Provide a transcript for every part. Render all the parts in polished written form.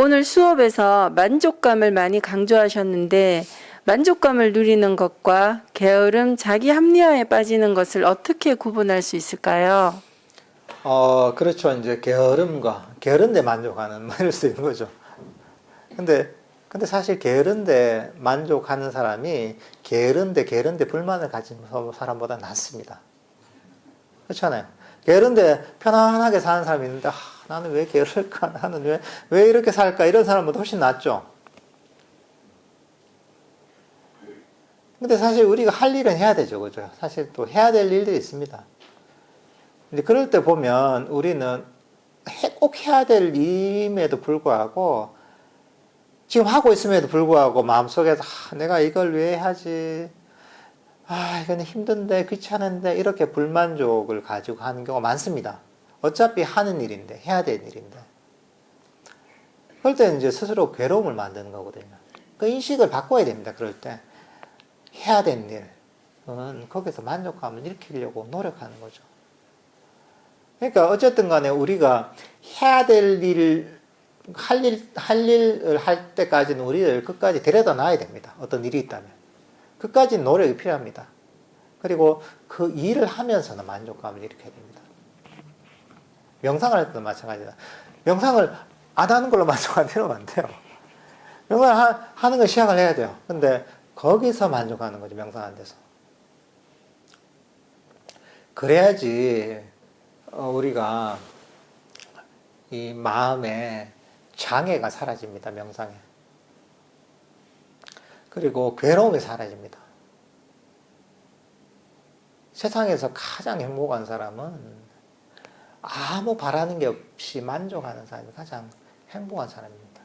오늘 수업에서 만족감을 많이 강조하셨는데 만족감을 누리는 것과 게으름, 자기 합리화에 빠지는 것을 어떻게 구분할 수 있을까요? 그렇죠. 이제 게으른데 만족하는 뭐 이럴 수 있는 거죠. 근데 사실 게으른데 만족하는 사람이 게으른데 불만을 가진 사람보다 낫습니다. 그렇잖아요. 게으른데 편안하게 사는 사람이 있는데, 나는 왜 게으를까? 나는 왜 이렇게 살까? 이런 사람보다 훨씬 낫죠. 근데 사실 우리가 할 일은 해야 되죠. 그죠? 사실 또 해야 될 일들이 있습니다. 근데 그럴 때 보면 우리는 꼭 해야 될 일임에도 불구하고 지금 하고 있음에도 불구하고 마음속에서 내가 이걸 왜 하지? 이건 힘든데 귀찮은데 이렇게 불만족을 가지고 하는 경우가 많습니다. 어차피 하는 일인데 해야 될 일인데 그럴 때 이제 스스로 괴로움을 만드는 거거든요. 그 인식을 바꿔야 됩니다. 그럴 때 해야 될 일은 거기서 만족감을 일으키려고 노력하는 거죠. 그러니까 어쨌든 간에 우리가 해야 될 일, 할 일을 할 때까지는 우리를 끝까지 데려다 놔야 됩니다. 어떤 일이 있다면. 끝까지 노력이 필요합니다. 그리고 그 일을 하면서는 만족감을 일으켜야 됩니다. 명상을 할 때도 마찬가지다. 명상을 안 하는 걸로 만족하는 필요가 안 돼요. 명상을 하는 걸 시작을 해야 돼요. 근데 거기서 만족하는 거죠. 명상하는 데서. 그래야지 우리가 이 마음에 장애가 사라집니다. 명상에. 그리고 괴로움이 사라집니다. 세상에서 가장 행복한 사람은 아무 바라는 게 없이 만족하는 사람이 가장 행복한 사람입니다.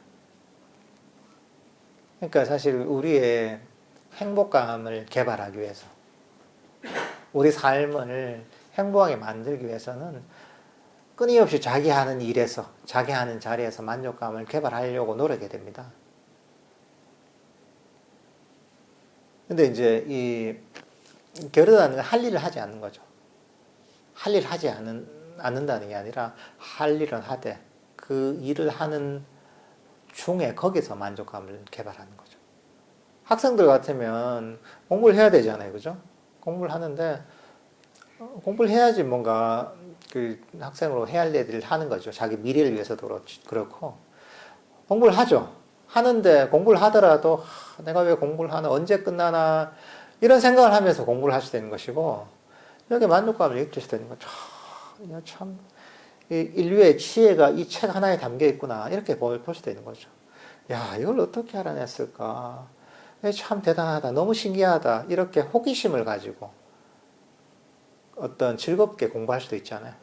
그러니까 사실 우리의 행복감을 개발하기 위해서, 우리 삶을 행복하게 만들기 위해서는 끊임없이 자기 하는 일에서, 자기 하는 자리에서 만족감을 개발하려고 노력해야 됩니다. 근데 이제 이 게으르다는 건 할 일을 하지 않는 거죠. 할 일을 하지 않는다는 게 아니라 할 일은 하되 그 일을 하는 중에 거기서 만족감을 개발하는 거죠. 학생들 같으면 공부를 해야 되잖아요. 그죠? 공부를 하는데 공부를 해야지 뭔가 그 학생으로 해야 할 일을 하는 거죠. 자기 미래를 위해서도 그렇고 공부를 하죠. 하는데 공부를 하더라도 내가 왜 공부를 하나, 언제 끝나나 이런 생각을 하면서 공부를 할 수 있는 것이고 여기 만족감을 느낄 수 있는 거죠. 참 인류의 지혜가 이 책 하나에 담겨 있구나 이렇게 볼 수도 있는 거죠. 야, 이걸 어떻게 알아냈을까? 참 대단하다, 너무 신기하다 이렇게 호기심을 가지고 어떤 즐겁게 공부할 수도 있잖아요.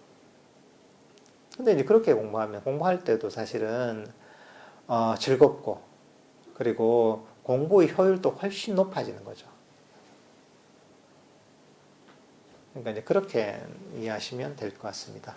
근데 이제 그렇게 공부할 때도 사실은 즐겁고 그리고 공부의 효율도 훨씬 높아지는 거죠. 그러니까 이제 그렇게 이해하시면 될 것 같습니다.